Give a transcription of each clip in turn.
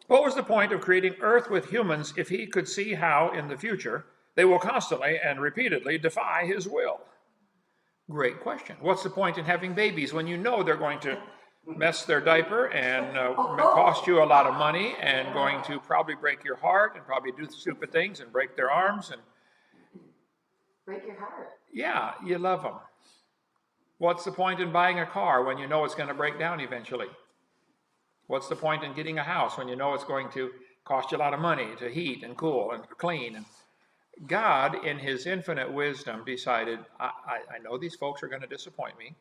What was the point of creating Earth with humans if he could see how, in the future, they will constantly and repeatedly defy his will? Great question. What's the point in having babies when you know they're going to mess their diaper and cost you a lot of money and going to probably break your heart and probably do stupid things and break their arms and break your heart? Yeah, you love them. What's the point in buying a car when you know it's going to break down eventually? What's the point in getting a house when you know it's going to cost you a lot of money to heat and cool and clean? And God, in his infinite wisdom, decided, I know these folks are going to disappoint me,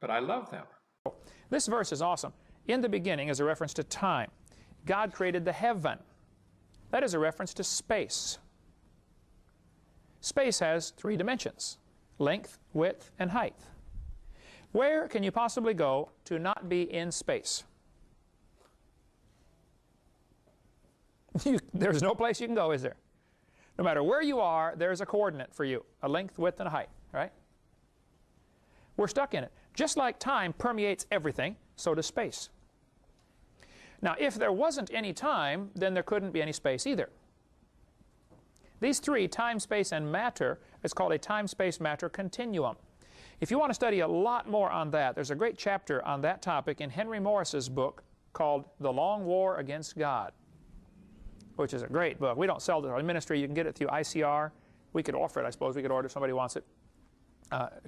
but I love them. This verse is awesome. In the beginning is a reference to time. God created the heaven. That is a reference to space. Space has 3 dimensions: length, width, and height. Where can you possibly go to not be in space? There's no place you can go, is there? No matter where you are, there's a coordinate for you, a length, width, and a height, right? We're stuck in it. Just like time permeates everything, so does space. Now, if there wasn't any time, then there couldn't be any space either. These 3, time, space, and matter, is called a time-space-matter continuum. If you want to study a lot more on that, there's a great chapter on that topic in Henry Morris's book called The Long War Against God, which is a great book. We don't sell it in our ministry. You can get it through ICR. We could offer it, I suppose. We could order if somebody wants it.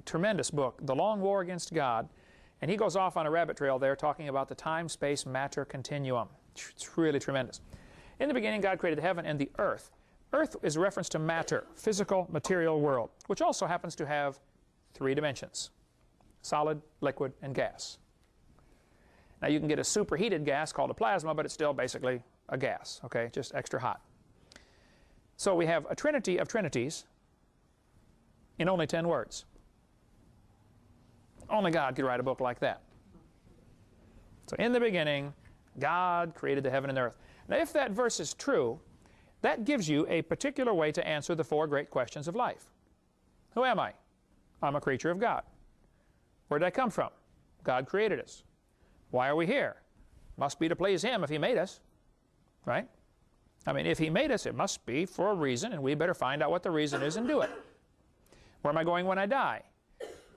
Tremendous book, The Long War Against God. And he goes off on a rabbit trail there talking about the time-space-matter continuum. It's really tremendous. In the beginning, God created the heaven and the earth. Earth is a reference to matter, physical, material world, which also happens to have 3 dimensions: solid, liquid, and gas. Now, you can get a superheated gas called a plasma, but it's still basically a gas, okay, just extra hot. So we have a trinity of trinities in only 10 words. Only God could write a book like that. So in the beginning, God created the heaven and the earth. Now, if that verse is true, that gives you a particular way to answer the 4 great questions of life. Who am I? I'm a creature of God. Where did I come from? God created us. Why are we here? Must be to please him if he made us, right? I mean, if he made us, it must be for a reason, and we better find out what the reason is and do it. Where am I going when I die?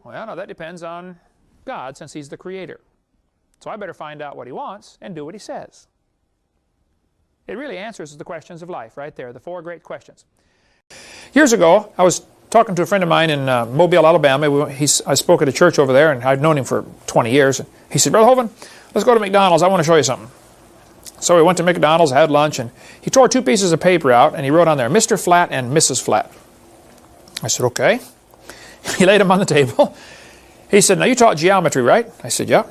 Well, no, that depends on God, since he's the creator. So I better find out what he wants and do what he says. It really answers the questions of life right there, the 4 great questions. Years ago, I was talking to a friend of mine in Mobile, Alabama. I spoke at a church over there, and I'd known him for 20 years. He said, "Brother Hovind, let's go to McDonald's. I want to show you something." So we went to McDonald's, had lunch, and he tore 2 pieces of paper out, and he wrote on there, Mr. Flat and Mrs. Flat. I said, "Okay." He laid them on the table. He said, "Now, you taught geometry, right?" I said, "Yeah."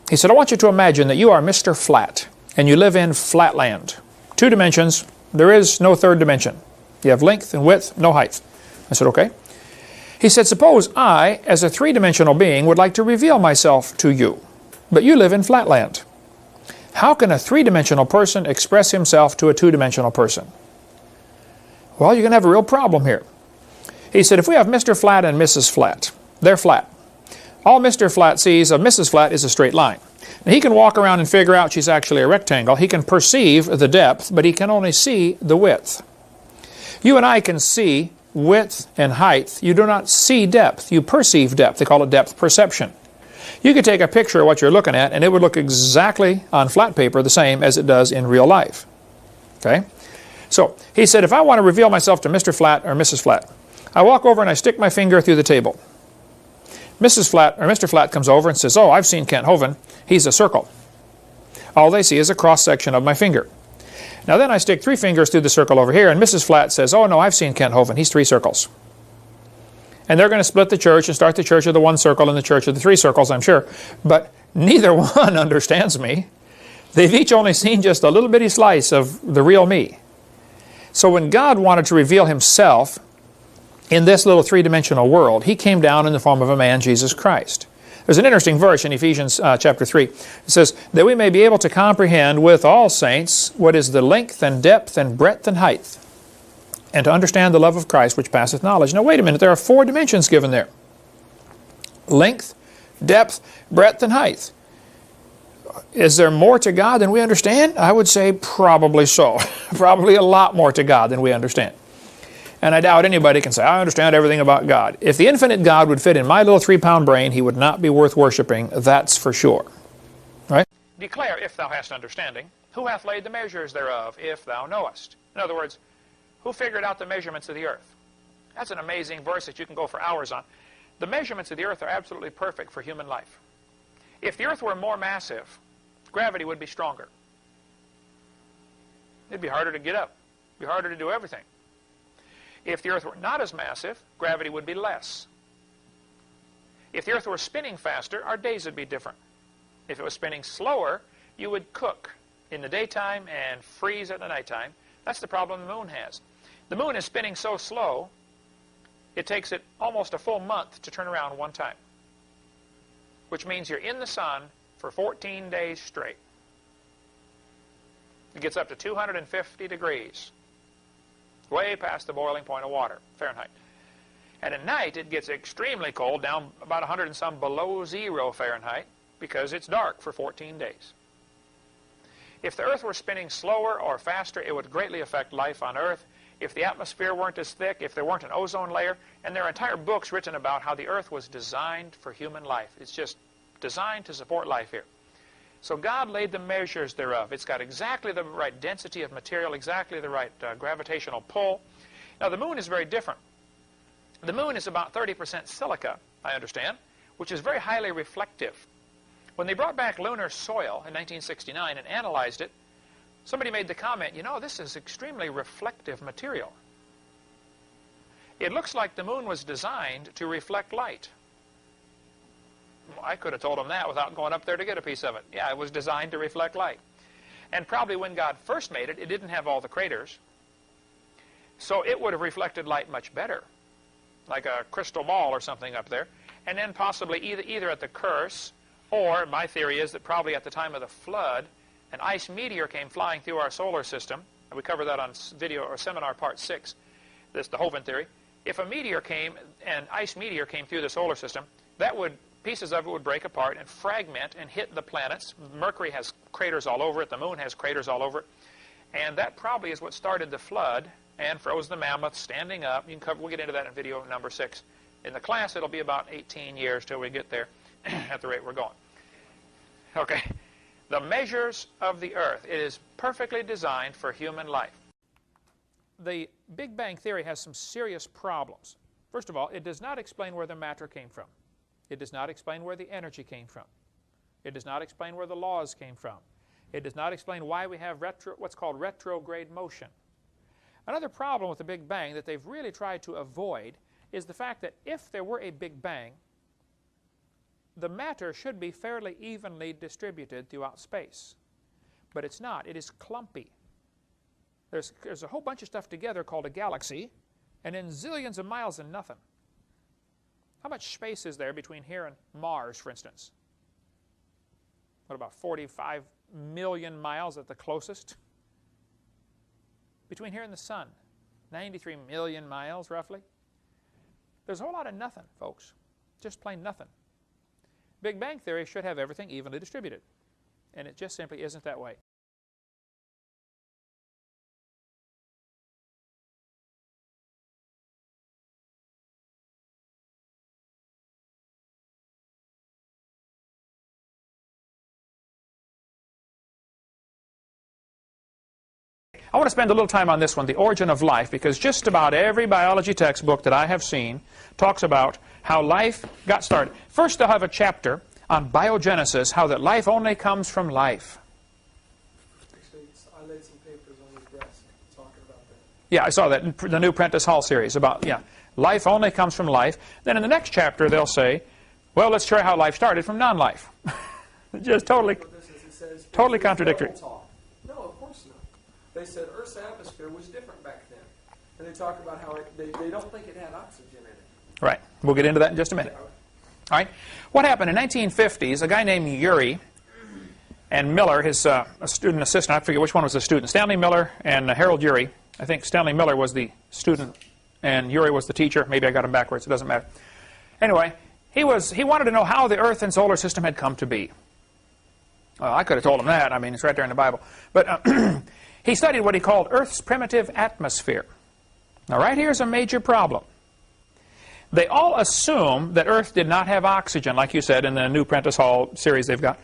He said, "I want you to imagine that you are Mr. Flat, and you live in flatland. 2 dimensions. There is no 3rd dimension. You have length and width, no height." I said, "Okay." He said, "Suppose I, as a 3-dimensional being, would like to reveal myself to you, but you live in flatland. How can a 3-dimensional person express himself to a 2-dimensional person?" Well, you're going to have a real problem here. He said, if we have Mr. Flat and Mrs. Flat, they're flat. All Mr. Flat sees of Mrs. Flat is a straight line. Now, he can walk around and figure out she's actually a rectangle. He can perceive the depth, but he can only see the width. You and I can see width and height. You do not see depth. You perceive depth. They call it depth perception. You could take a picture of what you're looking at, and it would look exactly on flat paper the same as it does in real life. Okay? So he said, if I want to reveal myself to Mr. Flat or Mrs. Flat, I walk over and I stick my finger through the table. Mrs. Flat or Mr. Flat comes over and says, "Oh, I've seen Kent Hovind. He's a circle." All they see is a cross-section of my finger. Now then I stick 3 fingers through the circle over here, and Mrs. Flat says, "Oh, no, I've seen Kent Hovind. He's 3 circles." And they're going to split the church and start the church of the 1 circle and the church of the 3 circles, I'm sure. But neither one understands me. They've each only seen just a little bitty slice of the real me. So when God wanted to reveal himself in this little 3-dimensional world, he came down in the form of a man, Jesus Christ. There's an interesting verse in Ephesians chapter 3. It says, that we may be able to comprehend with all saints what is the length and depth and breadth and height, and to understand the love of Christ which passeth knowledge. Now wait a minute, there are 4 dimensions given there. Length, depth, breadth, and height. is there more to God than we understand? I would say probably so. Probably a lot more to God than we understand. And I doubt anybody can say, I understand everything about God. If the infinite God would fit in my little 3-pound brain, he would not be worth worshiping, that's for sure. Right? Declare, if thou hast understanding, who hath laid the measures thereof, if thou knowest. In other words, who figured out the measurements of the earth? That's an amazing verse that you can go for hours on. The measurements of the earth are absolutely perfect for human life. If the earth were more massive, gravity would be stronger. It'd be harder to get up. It'd be harder to do everything. If the earth were not as massive, gravity would be less. If the earth were spinning faster, our days would be different. If it was spinning slower, you would cook in the daytime and freeze at the nighttime. That's the problem the moon has. The moon is spinning so slow, it takes it almost a full month to turn around one time, which means you're in the sun for 14 days straight. It gets up to 250 degrees, way past the boiling point of water, Fahrenheit. And at night, it gets extremely cold, down about 100 and some below 0 Fahrenheit, because it's dark for 14 days. If the Earth were spinning slower or faster, it would greatly affect life on Earth. If the atmosphere weren't as thick, if there weren't an ozone layer, and there are entire books written about how the Earth was designed for human life. It's just designed to support life here. So God laid the measures thereof. It's got exactly the right density of material, exactly the right gravitational pull. Now, the moon is very different. The moon is about 30% silica, I understand, which is very highly reflective. When they brought back lunar soil in 1969 and analyzed it, somebody made the comment, you know, this is extremely reflective material. It looks like the moon was designed to reflect light. Well, I could have told them that without going up there to get a piece of it. Yeah, it was designed to reflect light. And probably when God first made it, it didn't have all the craters. So it would have reflected light much better, like a crystal ball or something up there. And then possibly either at the curse, or my theory is that probably at the time of the flood, an ice meteor came flying through our solar system. And we covered that on video or seminar part 6. This is the Hovind theory. If a meteor came, an ice meteor came through the solar system, that would, pieces of it would break apart and fragment and hit the planets. Mercury has craters all over it. The moon has craters all over it. And that probably is what started the flood and froze the mammoth standing up. You can cover, we'll get into that in video number 6. In the class, it'll be about 18 years till we get there at the rate we're going. Okay. The measures of the earth. It is perfectly designed for human life. The Big Bang Theory has some serious problems. First of all, it does not explain where the matter came from. It does not explain where the energy came from. It does not explain where the laws came from. It does not explain why we have what's called retrograde motion. Another problem with the Big Bang that they've really tried to avoid is the fact that if there were a Big Bang, the matter should be fairly evenly distributed throughout space. But it's not. It is clumpy. There's a whole bunch of stuff together called a galaxy, and then zillions of miles and nothing. How much space is there between here and Mars, for instance? What, about 45 million miles at the closest? Between here and the Sun, 93 million miles, roughly. There's a whole lot of nothing, folks. Just plain nothing. Big Bang Theory should have everything evenly distributed, and it just simply isn't that way. I want to spend a little time on this one, the origin of life, because just about every biology textbook that I have seen talks about how life got started. First, they'll have a chapter on biogenesis, how that life only comes from life. Actually, I laid some papers on his desk talking about that. Yeah, I saw that in the new Prentice Hall series about, yeah, life only comes from life. Then in the next chapter, they'll say, well, let's show you how life started from non-life. Just totally contradictory. No, of course not. They said Earth's atmosphere was different back then. And they talk about how they don't think it had oxygen in it. Right. We'll get into that in just a minute. All right. What happened in 1950s, a guy named Urey and Miller, his a student assistant, I forget which one was the student, Stanley Miller and Harold Urey. I think Stanley Miller was the student and Urey was the teacher. Maybe I got them backwards. It doesn't matter. Anyway, he wanted to know how the Earth and solar system had come to be. Well, I could have told him that. I mean, it's right there in the Bible. But he studied what he called Earth's primitive atmosphere. Now, right here's a major problem. They all assume that Earth did not have oxygen, like you said in the new Prentice Hall series they've got.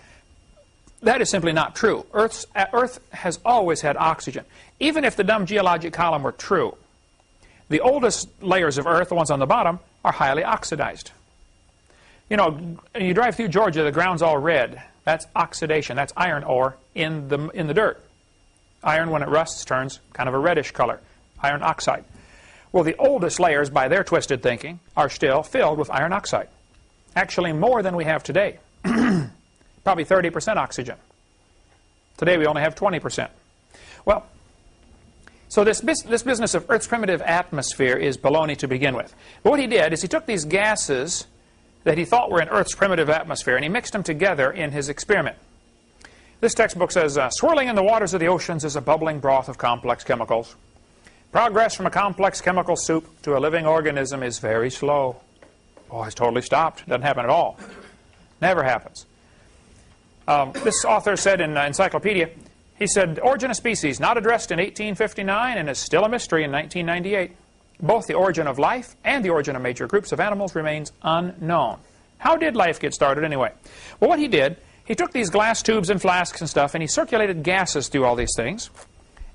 That is simply not true. Earth has always had oxygen. Even if the dumb geologic column were true, the oldest layers of Earth, the ones on the bottom, are highly oxidized. You know, you drive through Georgia, the ground's all red. That's oxidation. That's iron ore in the dirt. Iron, when it rusts, turns kind of a reddish color, iron oxide. Well, the oldest layers, by their twisted thinking, are still filled with iron oxide. Actually, more than we have today. Probably 30% oxygen. Today, we only have 20%. Well, so this business of Earth's primitive atmosphere is baloney to begin with. But what he did is he took these gases that he thought were in Earth's primitive atmosphere, and he mixed them together in his experiment. This textbook says, swirling in the waters of the oceans is a bubbling broth of complex chemicals. Progress from a complex chemical soup to a living organism is very slow. Oh, it's totally stopped. Doesn't happen at all. Never happens. This author said in Encyclopedia, he said, origin of species, not addressed in 1859 and is still a mystery in 1998. Both the origin of life and the origin of major groups of animals remains unknown. How did life get started anyway? Well, what he did, he took these glass tubes and flasks and stuff, and he circulated gases through all these things,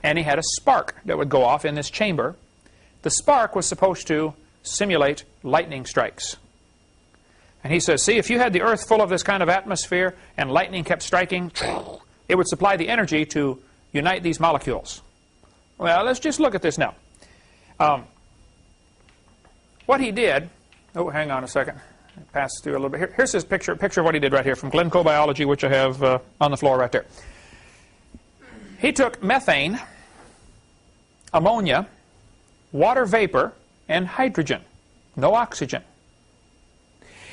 and he had a spark that would go off in this chamber. The spark was supposed to simulate lightning strikes. And he says, see, if you had the Earth full of this kind of atmosphere and lightning kept striking, it would supply the energy to unite these molecules. Well, let's just look at this now. What he did, oh, hang on a second. Pass through a little bit. Here's his picture of what he did right here from Glencoe Biology, which I have on the floor right there. He took methane, ammonia, water vapor, and hydrogen. No oxygen.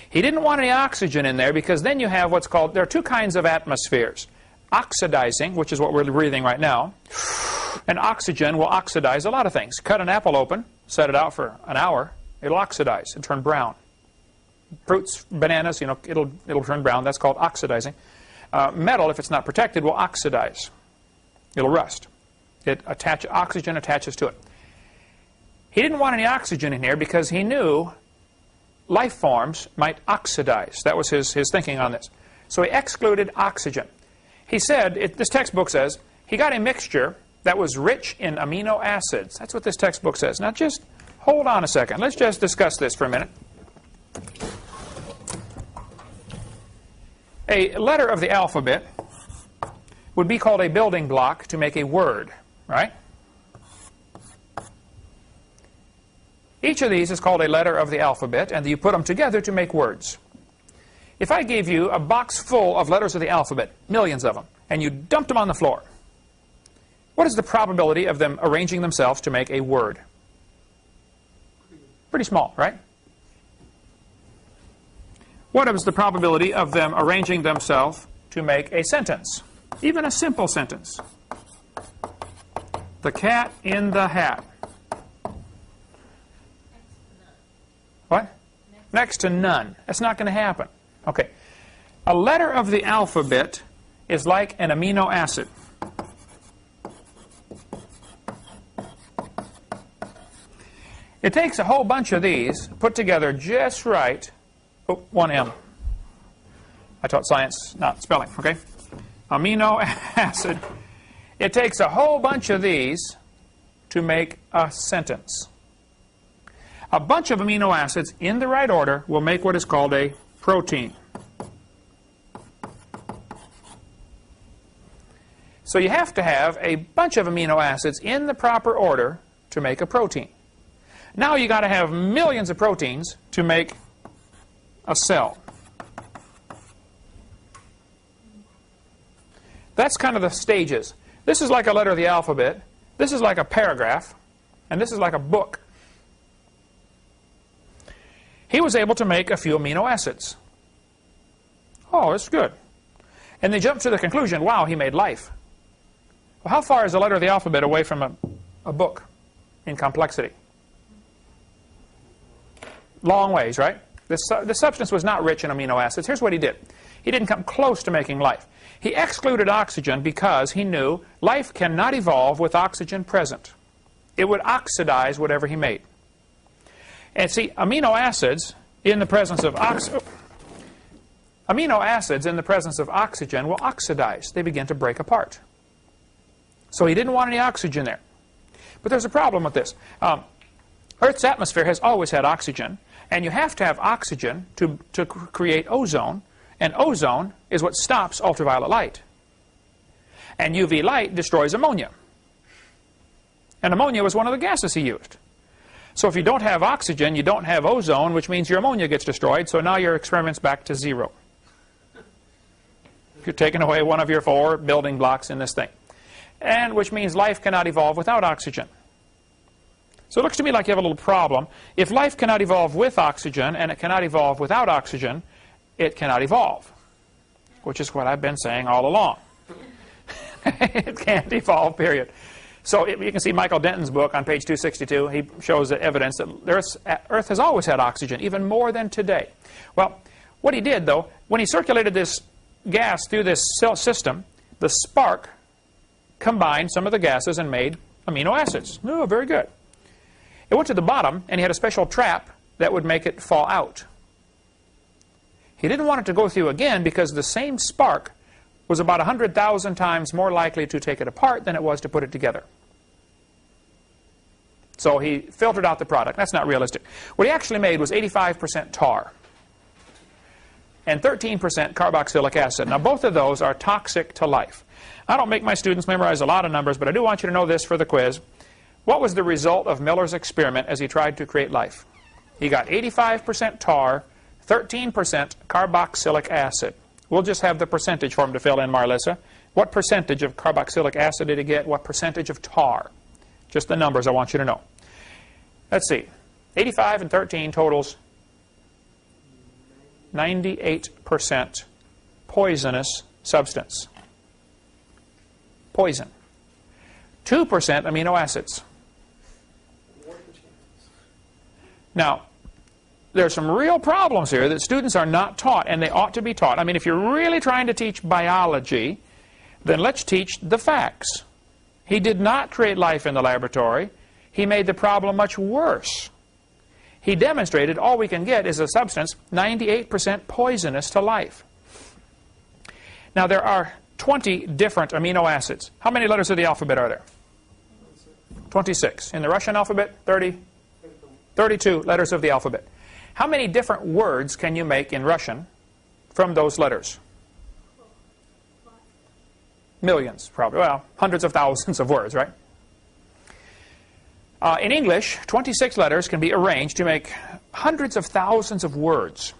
He didn't want any oxygen in there because then you have what's called, there are two kinds of atmospheres. Oxidizing, which is what we're breathing right now, and oxygen will oxidize a lot of things. Cut an apple open, set it out for an hour, it'll oxidize and turn brown. Fruits, bananas, you know, it'll turn brown. That's called oxidizing. Metal, if it's not protected, will oxidize. It'll rust. Oxygen attaches to it. He didn't want any oxygen in here because he knew life forms might oxidize. That was his thinking on this. So he excluded oxygen. He said, this textbook says, he got a mixture that was rich in amino acids. That's what this textbook says. Now just hold on a second. Let's just discuss this for a minute. A letter of the alphabet would be called a building block to make a word, right? Each of these is called a letter of the alphabet, and you put them together to make words. If I gave you a box full of letters of the alphabet, millions of them, and you dumped them on the floor, what is the probability of them arranging themselves to make a word? Pretty small, right? What is the probability of them arranging themselves to make a sentence? Even a simple sentence. The cat in the hat. What? Next to none. That's not going to happen. Okay. A letter of the alphabet is like an amino acid. It takes a whole bunch of these put together just right. Oh, one M. I taught science, not spelling, okay? Amino acid. It takes a whole bunch of these to make a sentence. A bunch of amino acids in the right order will make what is called a protein. So you have to have a bunch of amino acids in the proper order to make a protein. Now you got to have millions of proteins to make a cell. That's kind of the stages. This is like a letter of the alphabet. This is like a paragraph. And this is like a book. He was able to make a few amino acids. Oh, that's good. And they jumped to the conclusion, wow, he made life. Well, how far is a letter of the alphabet away from a book in complexity? Long ways, right? The substance was not rich in amino acids. Here's what he did. He didn't come close to making life. He excluded oxygen because he knew life cannot evolve with oxygen present. It would oxidize whatever he made. And see, amino acids in the presence of oxygen will oxidize. They begin to break apart. So he didn't want any oxygen there. But there's a problem with this. Earth's atmosphere has always had oxygen, and you have to have oxygen to create ozone, and ozone is what stops ultraviolet light. And UV light destroys ammonia. And ammonia was one of the gases he used. So if you don't have oxygen, you don't have ozone, which means your ammonia gets destroyed, so now your experiment's back to 0. You're taking away one of your 4 building blocks in this thing. And which means life cannot evolve without oxygen. So it looks to me like you have a little problem. If life cannot evolve with oxygen and it cannot evolve without oxygen, it cannot evolve, which is what I've been saying all along. It can't evolve, period. So you can see Michael Denton's book on page 262. He shows the evidence that Earth has always had oxygen, even more than today. Well, what he did, though, when he circulated this gas through this cell system, the spark combined some of the gases and made amino acids. Oh, very good. It went to the bottom, and he had a special trap that would make it fall out. He didn't want it to go through again because the same spark was about 100,000 times more likely to take it apart than it was to put it together. So he filtered out the product. That's not realistic. What he actually made was 85% tar and 13% carboxylic acid. Now, both of those are toxic to life. I don't make my students memorize a lot of numbers, but I do want you to know this for the quiz. What was the result of Miller's experiment as he tried to create life? He got 85% tar, 13% carboxylic acid. We'll just have the percentage for him to fill in, Marlissa. What percentage of carboxylic acid did he get? What percentage of tar? Just the numbers I want you to know. Let's see. 85 and 13 totals 98% poisonous substance. Poison. 2% amino acids. Now, there are some real problems here that students are not taught, and they ought to be taught. I mean, if you're really trying to teach biology, then let's teach the facts. He did not create life in the laboratory. He made the problem much worse. He demonstrated all we can get is a substance 98% poisonous to life. Now, there are 20 different amino acids. How many letters of the alphabet are there? 26. In the Russian alphabet, 32 letters of the alphabet. How many different words can you make in Russian from those letters? Millions, probably. Well, hundreds of thousands of words, right? In English, 26 letters can be arranged to make hundreds of thousands of words.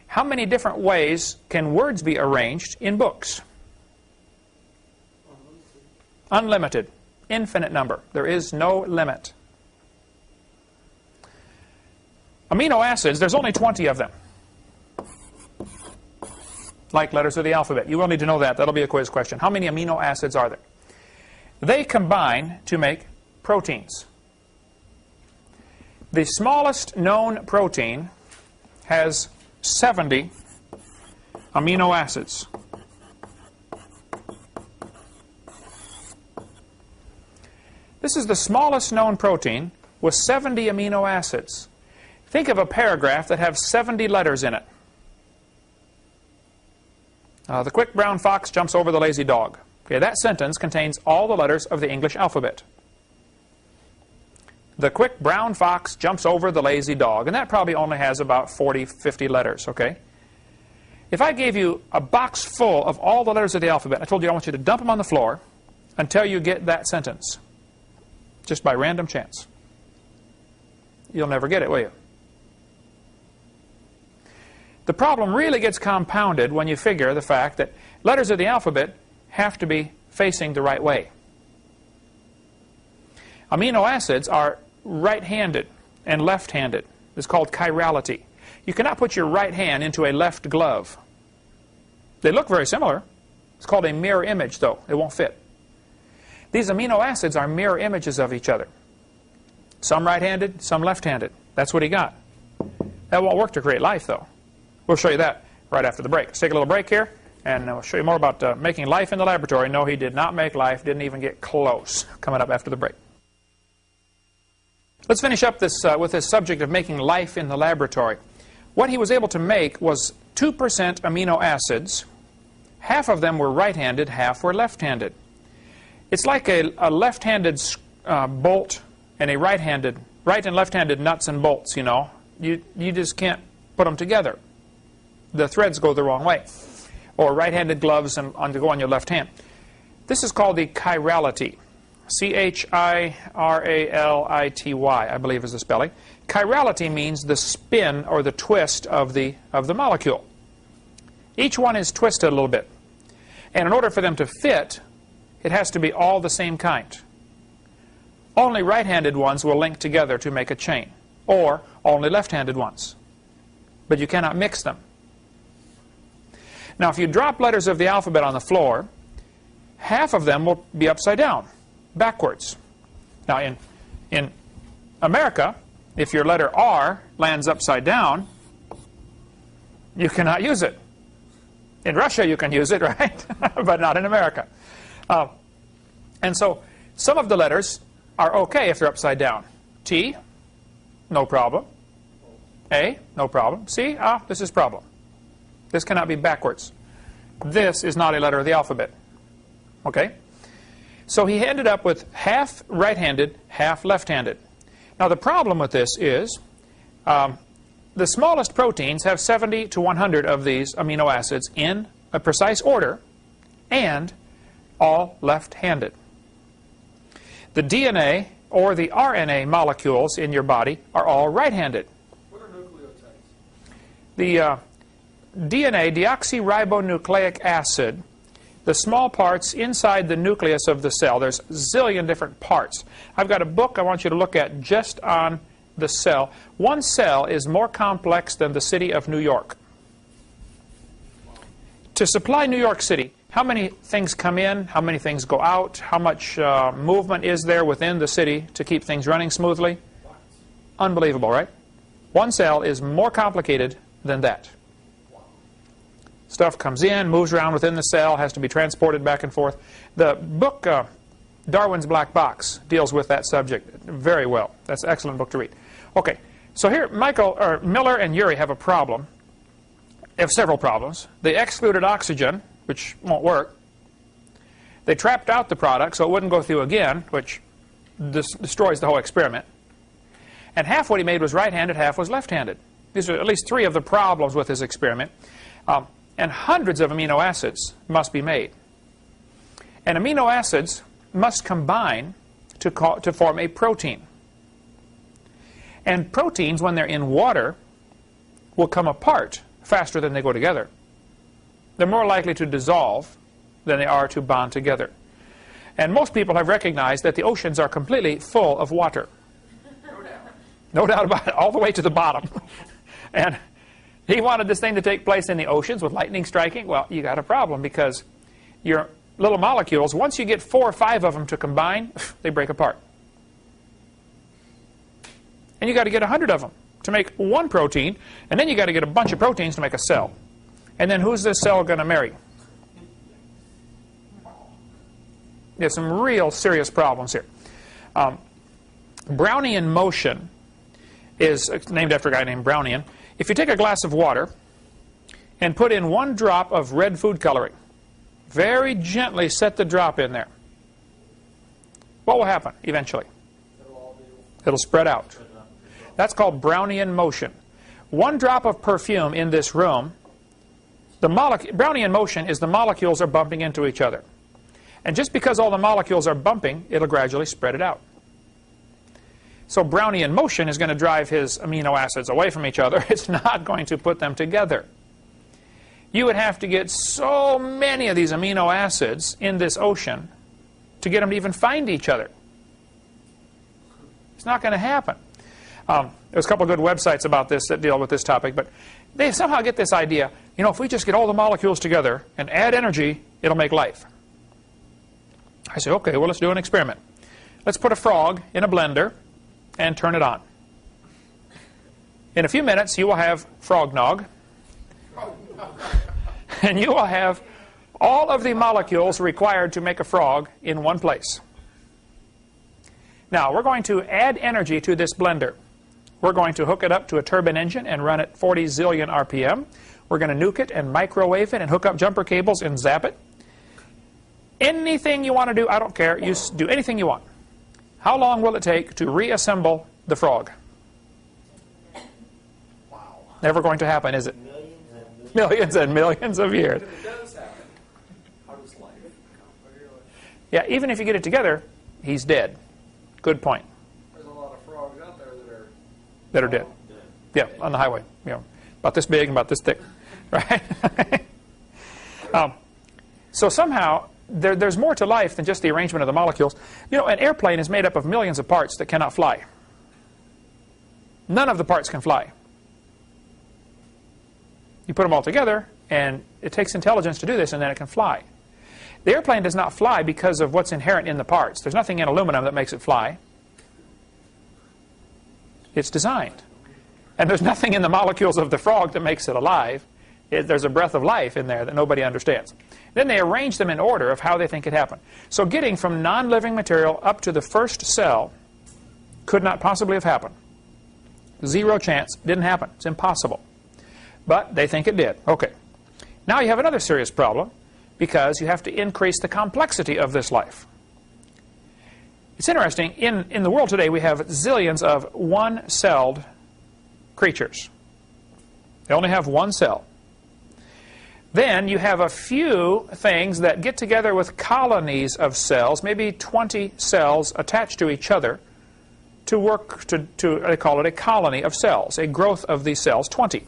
How many different ways can words be arranged in books? Unlimited. Infinite number. There is no limit. Amino acids, there's only 20 of them. Like letters of the alphabet. You will need to know that. That'll be a quiz question. How many amino acids are there? They combine to make proteins. The smallest known protein has 70 amino acids. This is the smallest known protein with 70 amino acids. Think of a paragraph that has 70 letters in it. The quick brown fox jumps over the lazy dog. Okay, that sentence contains all the letters of the English alphabet. The quick brown fox jumps over the lazy dog. And that probably only has about 40, 50 letters, okay? If I gave you a box full of all the letters of the alphabet, I told you I want you to dump them on the floor until you get that sentence, just by random chance. You'll never get it, will you? The problem really gets compounded when you figure the fact that letters of the alphabet have to be facing the right way. Amino acids are right-handed and left-handed. It's called chirality. You cannot put your right hand into a left glove. They look very similar. It's called a mirror image, though. It won't fit. These amino acids are mirror images of each other. Some right-handed, some left-handed. That's what he got. That won't work to create life, though. We'll show you that right after the break. Let's take a little break here, and I'll show you more about making life in the laboratory. No, he did not make life, didn't even get close. Coming up after the break. Let's finish up this with this subject of making life in the laboratory. What he was able to make was 2% amino acids. Half of them were right-handed, half were left-handed. It's like a left-handed bolt and a right and left-handed nuts and bolts, you know. You just can't put them together. The threads go the wrong way. Or right-handed gloves and go on your left hand. This is called the chirality. C-H-I-R-A-L-I-T-Y, I believe is the spelling. Chirality means the spin or the twist of the molecule. Each one is twisted a little bit. And in order for them to fit, it has to be all the same kind. Only right-handed ones will link together to make a chain, or only left-handed ones. But you cannot mix them. Now, if you drop letters of the alphabet on the floor, half of them will be upside down, backwards. Now, in America, if your letter R lands upside down, you cannot use it. In Russia, you can use it, right? But not in America. And so, some of the letters are okay if they're upside down. T, no problem. A, no problem. C, this is problem. This cannot be backwards. This is not a letter of the alphabet. Okay? So he ended up with half right-handed, half left-handed. Now the problem with this is the smallest proteins have 70 to 100 of these amino acids in a precise order and all left-handed. The DNA or the RNA molecules in your body are all right-handed. What are nucleotides? The DNA, deoxyribonucleic acid, the small parts inside the nucleus of the cell. There's a zillion different parts. I've got a book I want you to look at just on the cell. One cell is more complex than the city of New York. To supply New York City, how many things come in, how many things go out, how much movement is there within the city to keep things running smoothly? Unbelievable, right? One cell is more complicated than that. Stuff comes in, moves around within the cell, has to be transported back and forth. The book, Darwin's Black Box, deals with that subject very well. That's an excellent book to read. Okay, so here Miller and Urey have a problem. They have several problems. They excluded oxygen, which won't work. They trapped out the product so it wouldn't go through again, which destroys the whole experiment. And half what he made was right-handed, half was left-handed. These are at least 3 of the problems with his experiment. And hundreds of amino acids must be made. And amino acids must combine to form a protein. And proteins, when they're in water, will come apart faster than they go together. They're more likely to dissolve than they are to bond together. And most people have recognized that the oceans are completely full of water. No doubt. No doubt about it, all the way to the bottom. And he wanted this thing to take place in the oceans with lightning striking. Well, you got a problem because your little molecules, once you get 4 or 5 of them to combine, they break apart. And you got to get 100 of them to make one protein, and then you got to get a bunch of proteins to make a cell. And then who's this cell going to marry? There's some real serious problems here. Brownian motion is named after a guy named Brownian. If you take a glass of water and put in 1 drop of red food coloring, very gently set the drop in there, what will happen eventually? It'll spread out. That's called Brownian motion. 1 drop of perfume in this room, Brownian motion is the molecules are bumping into each other. And just because all the molecules are bumping, it'll gradually spread it out. So Brownian motion is going to drive his amino acids away from each other. It's not going to put them together. You would have to get so many of these amino acids in this ocean to get them to even find each other. It's not going to happen. There's a couple of good websites about this that deal with this topic, but they somehow get this idea, you know, if we just get all the molecules together and add energy, it'll make life. I say, okay, well, let's do an experiment. Let's put a frog in a blender and turn it on. In a few minutes, you will have frog nog. And you will have all of the molecules required to make a frog in one place. Now, we're going to add energy to this blender. We're going to hook it up to a turbine engine and run at 40 zillion RPM. We're going to nuke it and microwave it and hook up jumper cables and zap it. Anything you want to do, I don't care. You do anything you want. How long will it take to reassemble the frog? Wow. Never going to happen, is it? Millions and millions of years. If it does happen, how does life come? Yeah, even if you get it together, he's dead. Good point. There's a lot of frogs out there That are dead. Yeah, on the highway. You know, about this big and about this thick. Right? So somehow, there's more to life than just the arrangement of the molecules. You know, an airplane is made up of millions of parts that cannot fly. None of the parts can fly. You put them all together, and it takes intelligence to do this, and then it can fly. The airplane does not fly because of what's inherent in the parts. There's nothing in aluminum that makes it fly. It's designed. And there's nothing in the molecules of the frog that makes it alive. There's a breath of life in there that nobody understands. Then they arrange them in order of how they think it happened. So getting from non-living material up to the first cell could not possibly have happened. Zero chance. Didn't happen. It's impossible. But they think it did. Okay. Now you have another serious problem, because you have to increase the complexity of this life. It's interesting. In the world today, we have zillions of one-celled creatures. They only have one cell. Then you have a few things that get together with colonies of cells, maybe 20 cells attached to each other, to work to they call it a colony of cells, a growth of these cells, 20.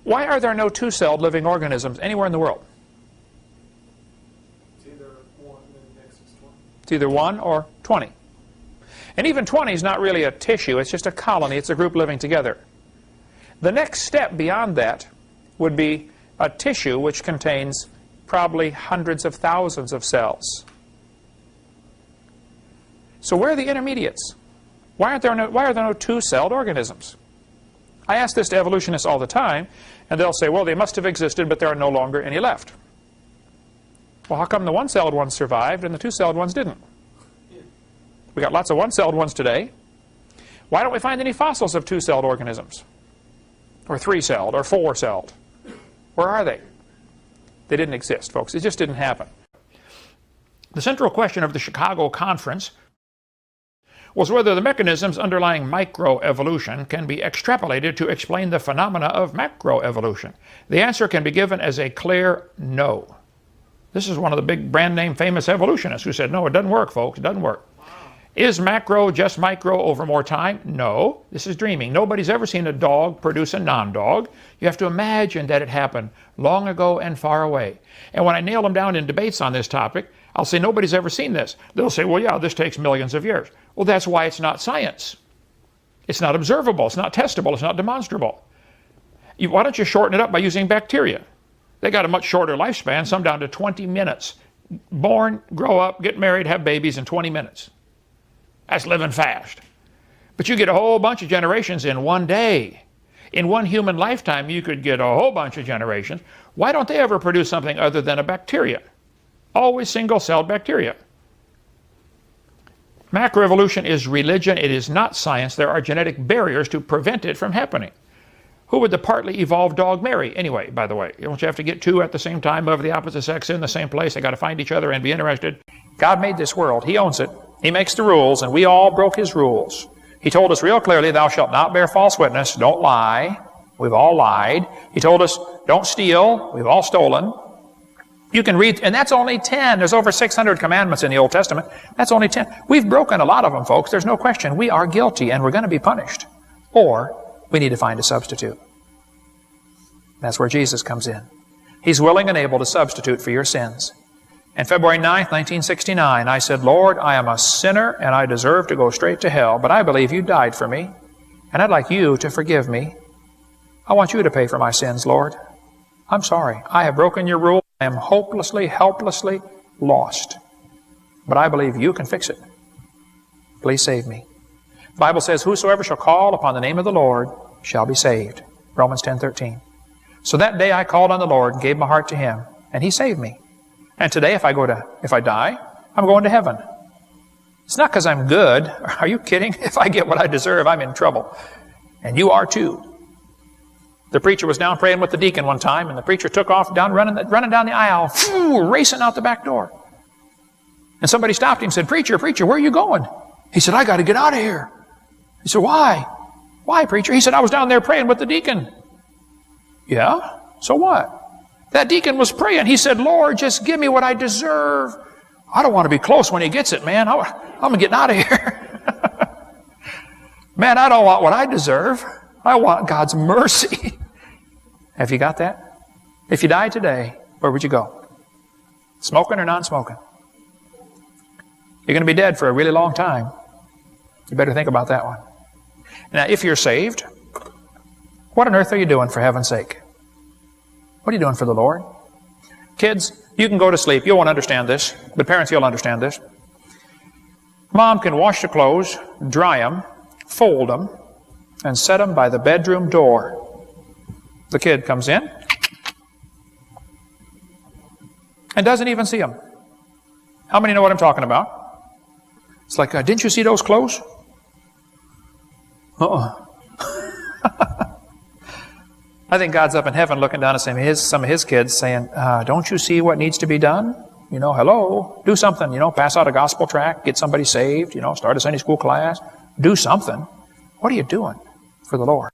Why are there no two-celled living organisms anywhere in the world? It's either 1 and next is 20. It's either 1 or 20. And even 20 is not really a tissue, it's just a colony, it's a group living together. The next step beyond that would be a tissue which contains probably hundreds of thousands of cells. So where are the intermediates? Why are there no two-celled organisms? I ask this to evolutionists all the time, and they'll say, well, they must have existed, but there are no longer any left. Well, how come the one-celled ones survived and the two-celled ones didn't? We got lots of one-celled ones today. Why don't we find any fossils of two-celled organisms? Or three-celled, or four-celled? Where are they? They didn't exist, folks. It just didn't happen. The central question of the Chicago Conference was whether the mechanisms underlying microevolution can be extrapolated to explain the phenomena of macroevolution. The answer can be given as a clear no. This is one of the big brand name famous evolutionists who said, no, it doesn't work, folks, it doesn't work. Is macro just micro over more time? No. This is dreaming. Nobody's ever seen a dog produce a non-dog. You have to imagine that it happened long ago and far away. And when I nail them down in debates on this topic, I'll say nobody's ever seen this. They'll say, well, yeah, this takes millions of years. Well, that's why it's not science. It's not observable. It's not testable. It's not demonstrable. Why don't you shorten it up by using bacteria? They got a much shorter lifespan, some down to 20 minutes. Born, grow up, get married, have babies in 20 minutes. That's living fast. But you get a whole bunch of generations in one day. In one human lifetime, you could get a whole bunch of generations. Why don't they ever produce something other than a bacteria? Always single-celled bacteria. Macroevolution is religion. It is not science. There are genetic barriers to prevent it from happening. Who would the partly evolved dog marry anyway, by the way? Don't you have to get two at the same time of the opposite sex in the same place? They got to find each other and be interested. God made this world. He owns it. He makes the rules, and we all broke his rules. He told us real clearly, thou shalt not bear false witness. Don't lie. We've all lied. He told us, don't steal. We've all stolen. You can read, and that's only 10. There's over 600 commandments in the Old Testament. That's only 10. We've broken a lot of them, folks. There's no question. We are guilty, and we're going to be punished. Or we need to find a substitute. That's where Jesus comes in. He's willing and able to substitute for your sins. And February 9th, 1969, I said, Lord, I am a sinner, and I deserve to go straight to hell, but I believe you died for me, and I'd like you to forgive me. I want you to pay for my sins, Lord. I'm sorry. I have broken your rule. I am hopelessly, helplessly lost. But I believe you can fix it. Please save me. The Bible says, whosoever shall call upon the name of the Lord shall be saved. Romans 10:13. So that day I called on the Lord and gave my heart to Him, and He saved me. And today if I die, I'm going to heaven. It's not because I'm good. Are you kidding? If I get what I deserve, I'm in trouble. And you are too. The preacher was down praying with the deacon one time, and the preacher took off down running down the aisle, racing out the back door. And somebody stopped him and said, Preacher, where are you going? He said, I got to get out of here. He said, why? Why, preacher? He said, I was down there praying with the deacon. Yeah? So what? That deacon was praying. He said, Lord, just give me what I deserve. I don't want to be close when he gets it, man. I'm getting out of here. Man, I don't want what I deserve. I want God's mercy. Have you got that? If you died today, where would you go? Smoking or non-smoking? You're going to be dead for a really long time. You better think about that one. Now, if you're saved, what on earth are you doing for heaven's sake? What are you doing for the Lord? Kids, you can go to sleep. You won't understand this, but parents, you'll understand this. Mom can wash the clothes, dry them, fold them, and set them by the bedroom door. The kid comes in and doesn't even see them. How many know what I'm talking about? It's like, didn't you see those clothes? I think God's up in heaven looking down at some of His kids saying, don't you see what needs to be done? You know, hello, do something. You know, pass out a gospel tract, get somebody saved, you know, start a Sunday school class. Do something. What are you doing for the Lord?